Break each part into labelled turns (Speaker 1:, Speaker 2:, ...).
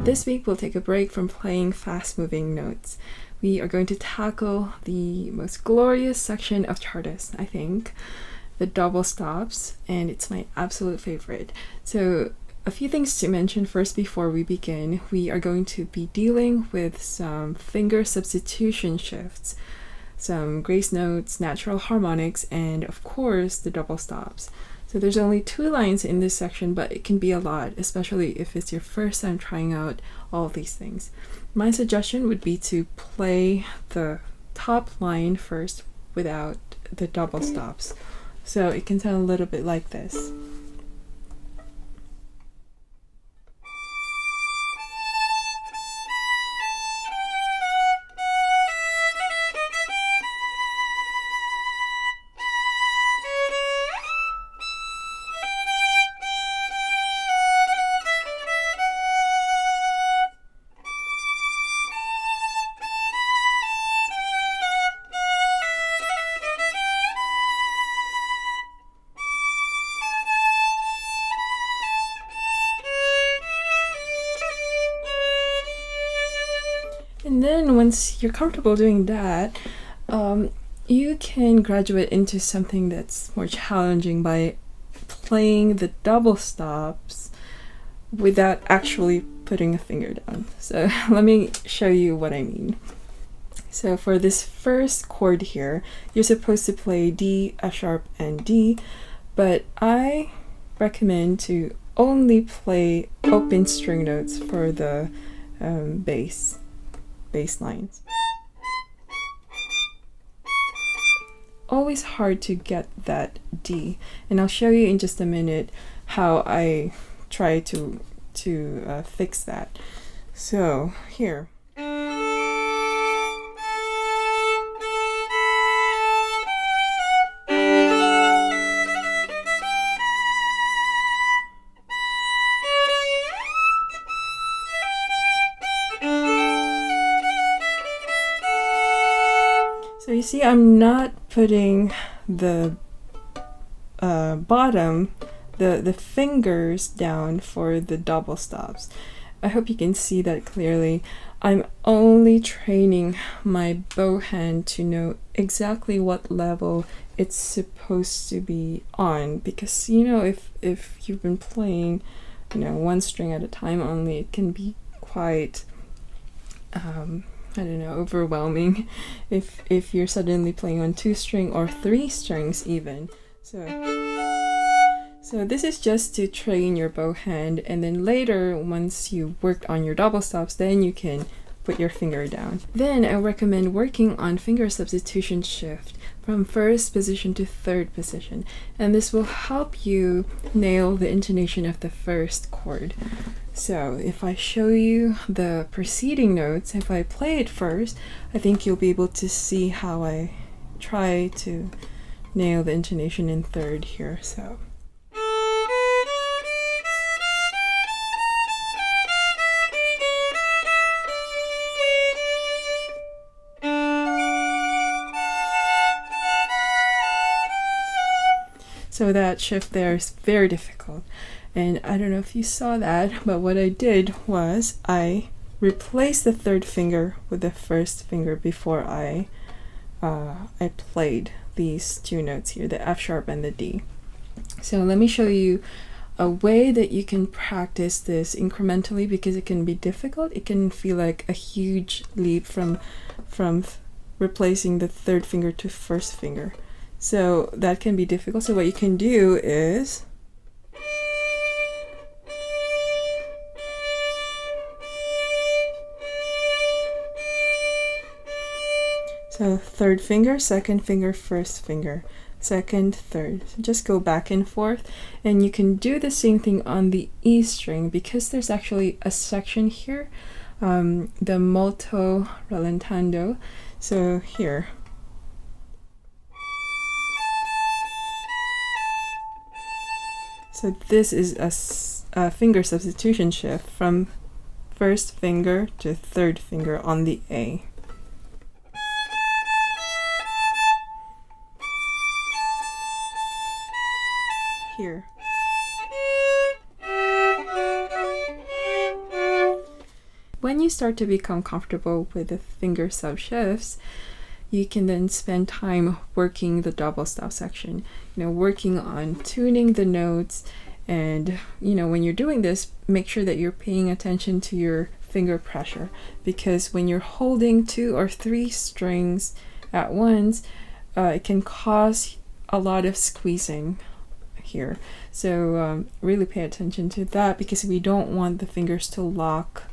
Speaker 1: this week we'll take a break from playing fast-moving notes. We are going to tackle the most glorious section of Czardas, I think, the double stops, and it's my absolute favorite. So a few things to mention first before we begin. We are going to be dealing with some finger substitution shifts, some grace notes, natural harmonics, and of course the double stops. So there's only 2 lines in this section, but it can be a lot, especially if it's your first time trying out all of these things. My suggestion would be to play the top line first without the double stops. So it can sound a little bit like this. And then once you're comfortable doing that, you can graduate into something that's more challenging by playing the double stops without actually putting a finger down. So let me show you what I mean. So for this first chord here, you're supposed to play D, F sharp, and D, but I recommend to only play open string notes for the bass lines. Always hard to get that D, and I'll show you in just a minute how I try to fix that. So here. So you see, I'm not putting the bottom, the fingers down for the double stops. I hope you can see that clearly. I'm only training my bow hand to know exactly what level it's supposed to be on, because if you've been playing one string at a time only, it can be quite I don't know, overwhelming if you're suddenly playing on 2 string or 3 strings even. So this is just to train your bow hand, and then later, once you worked on your double stops, then you can put your finger down. Then I recommend working on finger substitution shift from first position to third position, and this will help you nail the intonation of the first chord. So if I show you the preceding notes, if I play it first, I think you'll be able to see how I try to nail the intonation in third here. So that shift there is very difficult. And I don't know if you saw that, but what I did was I replaced the third finger with the first finger before I played these 2 notes here, the F sharp and the D. So let me show you a way that you can practice this incrementally, because it can be difficult. It can feel like a huge leap from replacing the third finger to first finger. So that can be difficult. So what you can do is so third finger, second finger, first finger, second, third. So just go back and forth, and you can do the same thing on the E string, because there's actually a section here, the molto rallentando. So here. So this is a finger substitution shift from first finger to third finger on the A. Here. when you start to become comfortable with the finger sub shifts, you can then spend time working the double stop section, working on tuning the notes. And when you're doing this, make sure that you're paying attention to your finger pressure, because when you're holding 2 or 3 strings at once, it can cause a lot of squeezing here. So really pay attention to that, because we don't want the fingers to lock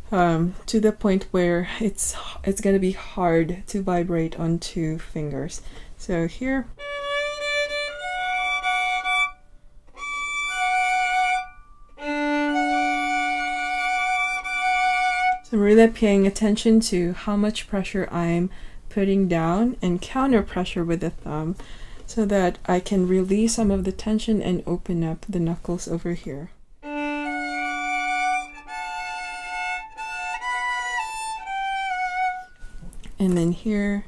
Speaker 1: to the point where it's going to be hard to vibrate on 2 fingers. So here, so I'm really paying attention to how much pressure I'm putting down and counter pressure with the thumb, so that I can release some of the tension and open up the knuckles over here. And then here.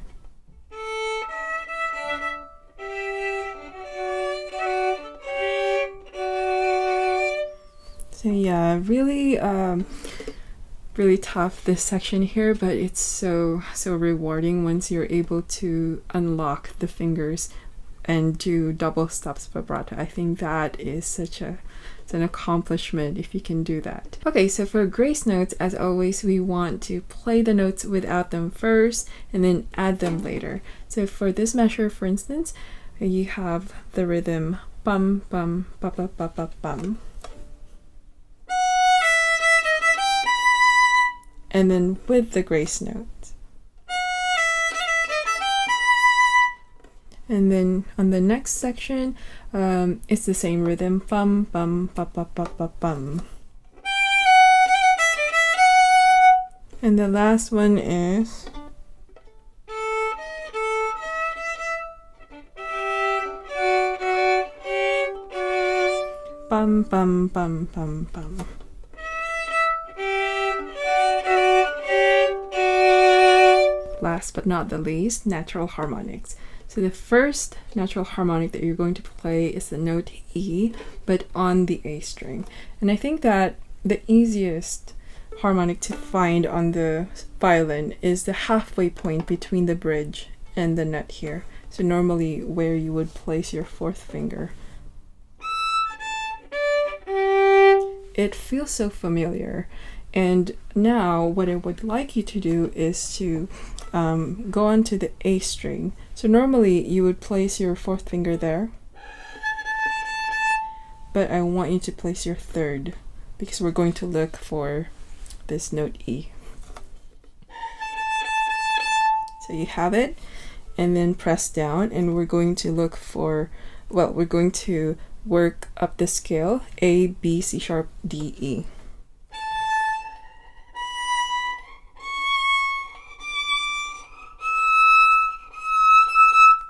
Speaker 1: So yeah, really really tough, this section here, but it's so rewarding once you're able to unlock the fingers and do double stops vibrato. I think that is such an accomplishment if you can do that. Okay, so for grace notes, as always, we want to play the notes without them first and then add them later. So for this measure, for instance, you have the rhythm bum bum ba ba ba ba bum, and then with the grace notes. And then on the next section, it's the same rhythm, bum bum ba ba ba ba bum. And the last one is bum bum bum bum bum. Last but not the least, natural harmonics. So the first natural harmonic that you're going to play is the note E, but on the A string. And I think that the easiest harmonic to find on the violin is the halfway point between the bridge and the nut here. So normally where you would place your 4th finger. It feels so familiar. And now what I would like you to do is to go on to the A string. So normally you would place your 4th finger there, but I want you to place your 3rd, because we're going to look for this note E. So you have it, and then press down, and we're going to look for, well, we're going to work up the scale, A, B, C sharp, D, E.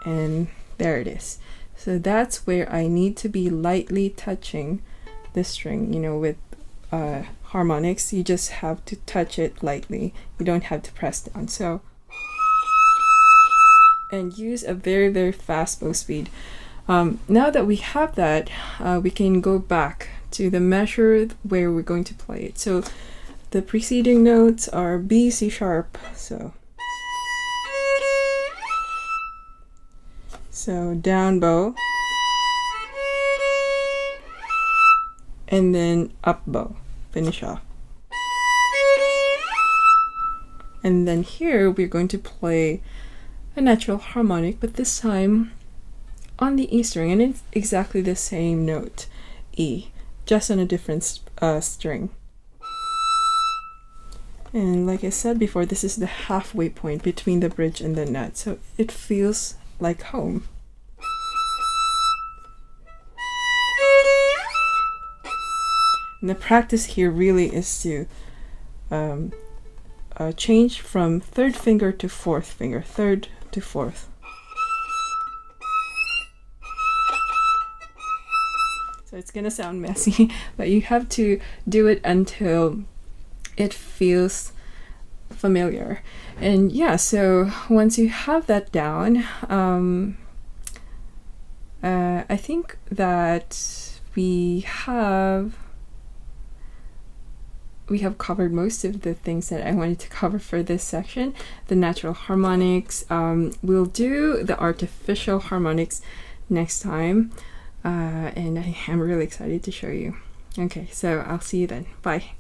Speaker 1: And there it is. So that's where I need to be lightly touching the string. With harmonics, you just have to touch it lightly. You don't have to press down. So, and use a very, very fast bow speed. Now that we have that, we can go back to the measure where we're going to play it. So the preceding notes are B, C sharp. So down bow, and then up bow, finish off. And then here we're going to play a natural harmonic, but this time on the E string, and it's exactly the same note, E, just on a different string. And like I said before, this is the halfway point between the bridge and the nut, so it feels like home. And the practice here really is to change from 3rd finger to 4th finger, 3rd to 4th. So it's gonna sound messy, but you have to do it until it feels familiar. And yeah, so once you have that down, I think that we have we have covered most of the things that I wanted to cover for this section. The natural harmonics. We'll do the artificial harmonics next time, and I am really excited to show you. Okay, so I'll see you then. Bye.